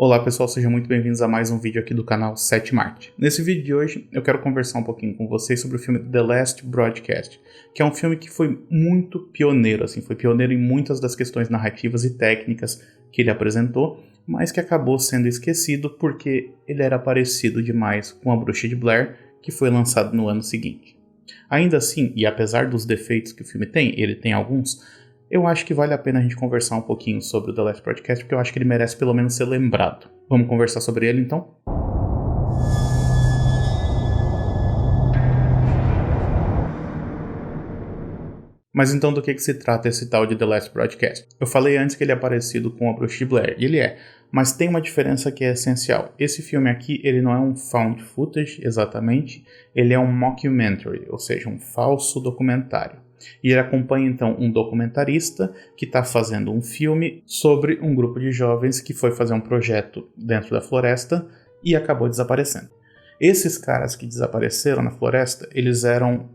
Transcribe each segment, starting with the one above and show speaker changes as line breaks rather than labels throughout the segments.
Olá pessoal, sejam muito bem-vindos a mais um vídeo aqui do canal 7 Marte. Nesse vídeo de hoje eu quero conversar um pouquinho com vocês sobre o filme The Last Broadcast, que é um filme que foi muito pioneiro, foi pioneiro em muitas das questões narrativas e técnicas que ele apresentou, mas que acabou sendo esquecido porque ele era parecido demais com A Bruxa de Blair, que foi lançado no ano seguinte. Ainda assim, e apesar dos defeitos que o filme tem, ele tem alguns, eu acho que vale a pena a gente conversar um pouquinho sobre o The Last Broadcast, porque eu acho que ele merece pelo menos ser lembrado. Vamos conversar sobre ele então? Mas então do que se trata esse tal de The Last Broadcast? Eu falei antes que ele é parecido com A Bruxa de Blair, e ele é, mas tem uma diferença que é essencial. Esse filme aqui, ele não é um found footage exatamente, ele é um mockumentary, ou seja, um falso documentário. E ele acompanha então um documentarista que está fazendo um filme sobre um grupo de jovens que foi fazer um projeto dentro da floresta e acabou desaparecendo. Esses caras que desapareceram na floresta, eles eram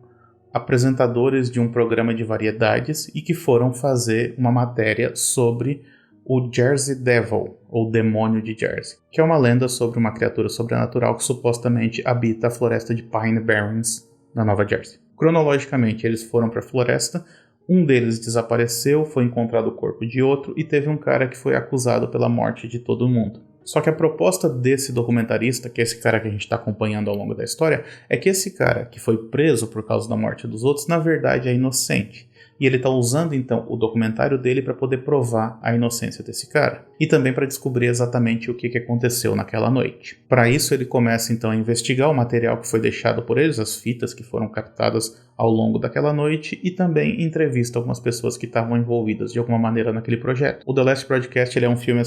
apresentadores de um programa de variedades e que foram fazer uma matéria sobre o Jersey Devil, ou Demônio de Jersey, que é uma lenda sobre uma criatura sobrenatural que supostamente habita a floresta de Pine Barrens, na Nova Jersey. Cronologicamente, eles foram para a floresta, um deles desapareceu, foi encontrado o corpo de outro e teve um cara que foi acusado pela morte de todo mundo. Só que a proposta desse documentarista, que é esse cara que a gente está acompanhando ao longo da história, é que esse cara que foi preso por causa da morte dos outros, na verdade é inocente. E ele está usando então o documentário dele para poder provar a inocência desse cara. E também para descobrir exatamente o que aconteceu naquela noite. Para isso ele começa então a investigar o material que foi deixado por eles, as fitas que foram captadas ao longo daquela noite, e também entrevista algumas pessoas que estavam envolvidas de alguma maneira naquele projeto. O The Last Broadcast ele é um filme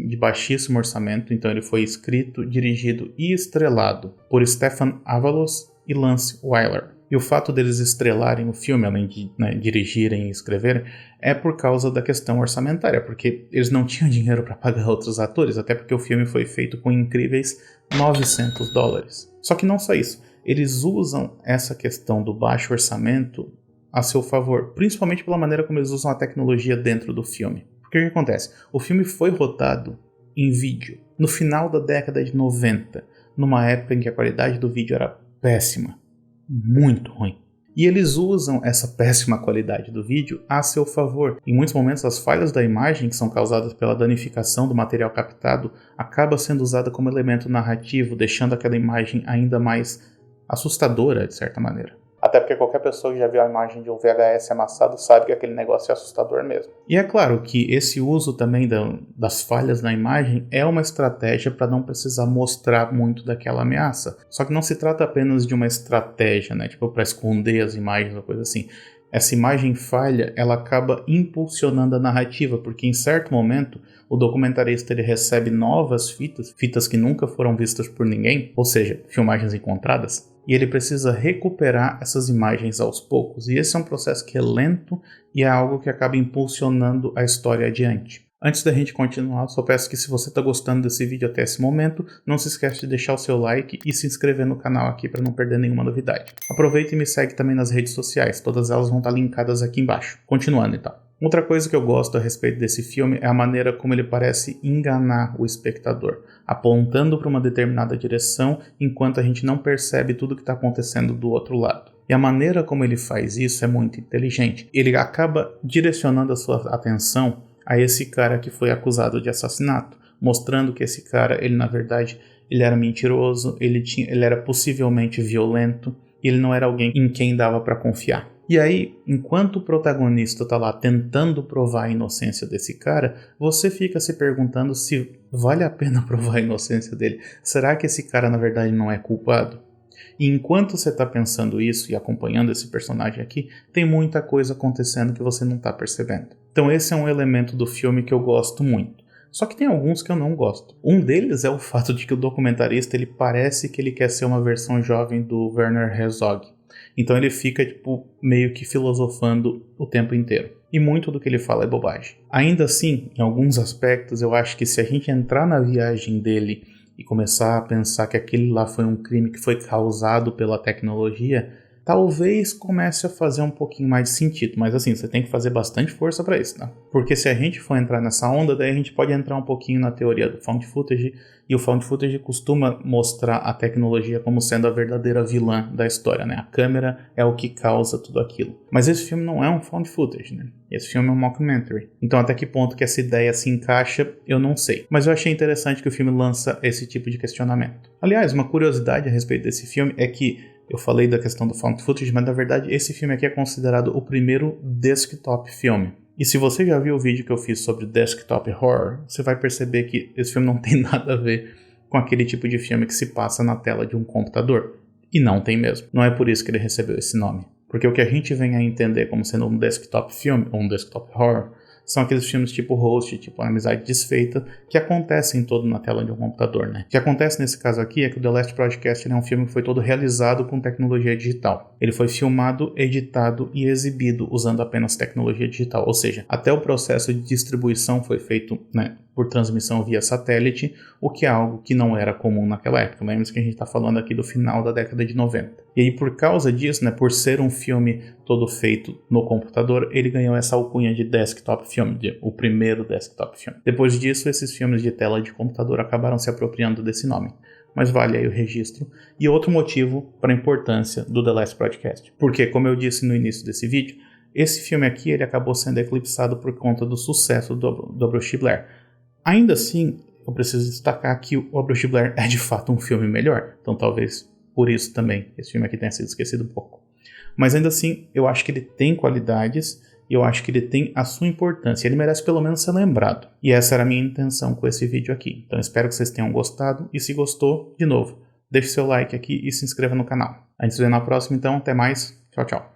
de baixíssimo orçamento, então ele foi escrito, dirigido e estrelado por Stefan Avalos e Lance Weiler. E o fato deles estrelarem o filme, além de dirigirem e escreverem, é por causa da questão orçamentária, porque eles não tinham dinheiro para pagar outros atores, até porque o filme foi feito com incríveis $900. Só que não só isso, eles usam essa questão do baixo orçamento a seu favor, principalmente pela maneira como eles usam a tecnologia dentro do filme. Porque o que acontece? O filme foi rodado em vídeo, no final da década de 90, numa época em que a qualidade do vídeo era péssima. Muito ruim. E eles usam essa péssima qualidade do vídeo a seu favor. Em muitos momentos as falhas da imagem, que são causadas pela danificação do material captado, acaba sendo usada como elemento narrativo, deixando aquela imagem ainda mais assustadora, de certa maneira. Até porque qualquer pessoa que já viu a imagem de um VHS amassado sabe que aquele negócio é assustador mesmo. E é claro que esse uso também das falhas na imagem é uma estratégia para não precisar mostrar muito daquela ameaça. Só que não se trata apenas de uma estratégia, para esconder as imagens ou coisa assim. Essa imagem falha, ela acaba impulsionando a narrativa, porque em certo momento o documentarista ele recebe novas fitas que nunca foram vistas por ninguém, ou seja, filmagens encontradas, e ele precisa recuperar essas imagens aos poucos. E esse é um processo que é lento e é algo que acaba impulsionando a história adiante. Antes da gente continuar, só peço que se você está gostando desse vídeo até esse momento, não se esquece de deixar o seu like e se inscrever no canal aqui para não perder nenhuma novidade. Aproveita e me segue também nas redes sociais, todas elas vão estar linkadas aqui embaixo. Continuando então. Outra coisa que eu gosto a respeito desse filme é a maneira como ele parece enganar o espectador, apontando para uma determinada direção enquanto a gente não percebe tudo que está acontecendo do outro lado. E a maneira como ele faz isso é muito inteligente. Ele acaba direcionando a sua atenção a esse cara que foi acusado de assassinato, mostrando que esse cara, ele na verdade, ele era mentiroso, ele era possivelmente violento, e ele não era alguém em quem dava para confiar. E aí, enquanto o protagonista está lá tentando provar a inocência desse cara, você fica se perguntando se vale a pena provar a inocência dele. Será que esse cara na verdade não é culpado? E enquanto você está pensando isso e acompanhando esse personagem aqui, tem muita coisa acontecendo que você não está percebendo. Então esse é um elemento do filme que eu gosto muito. Só que tem alguns que eu não gosto. Um deles é o fato de que o documentarista ele parece que ele quer ser uma versão jovem do Werner Herzog. Então ele fica meio que filosofando o tempo inteiro. E muito do que ele fala é bobagem. Ainda assim, em alguns aspectos, eu acho que se a gente entrar na viagem dele e começar a pensar que aquele lá foi um crime que foi causado pela tecnologia, talvez comece a fazer um pouquinho mais de sentido, mas assim, você tem que fazer bastante força para isso, tá? Porque se a gente for entrar nessa onda, daí a gente pode entrar um pouquinho na teoria do found footage, e o found footage costuma mostrar a tecnologia como sendo a verdadeira vilã da história, né? A câmera é o que causa tudo aquilo. Mas esse filme não é um found footage, né? Esse filme é um mockumentary. Então até que ponto que essa ideia se encaixa, eu não sei. Mas eu achei interessante que o filme lança esse tipo de questionamento. Aliás, uma curiosidade a respeito desse filme é que eu falei da questão do found footage, mas na verdade esse filme aqui é considerado o primeiro desktop filme. E se você já viu o vídeo que eu fiz sobre desktop horror, você vai perceber que esse filme não tem nada a ver com aquele tipo de filme que se passa na tela de um computador. E não tem mesmo. Não é por isso que ele recebeu esse nome. Porque o que a gente vem a entender como sendo um desktop filme, ou um desktop horror, são aqueles filmes tipo Host, tipo Amizade Desfeita, que acontecem todo na tela de um computador, né? O que acontece nesse caso aqui é que o The Last Broadcast é um filme que foi todo realizado com tecnologia digital. Ele foi filmado, editado e exibido usando apenas tecnologia digital, ou seja, até o processo de distribuição foi feito, né, por transmissão via satélite, o que é algo que não era comum naquela época. Lembre-se que a gente está falando aqui do final da década de 90. E aí, por causa disso, né, por ser um filme todo feito no computador, ele ganhou essa alcunha de desktop film, o primeiro desktop film. Depois disso, esses filmes de tela de computador acabaram se apropriando desse nome. Mas vale aí o registro. E outro motivo para a importância do The Last Broadcast. Porque, como eu disse no início desse vídeo, esse filme aqui ele acabou sendo eclipsado por conta do sucesso do Bruce Blair. Ainda assim, eu preciso destacar que o Bruce Blair é de fato um filme melhor. Então talvez por isso também esse filme aqui tenha sido esquecido um pouco. Mas ainda assim, eu acho que ele tem qualidades e eu acho que ele tem a sua importância. Ele merece pelo menos ser lembrado. E essa era a minha intenção com esse vídeo aqui. Então espero que vocês tenham gostado. E se gostou, de novo, deixe seu like aqui e se inscreva no canal. A gente se vê na próxima então. Até mais. Tchau, tchau.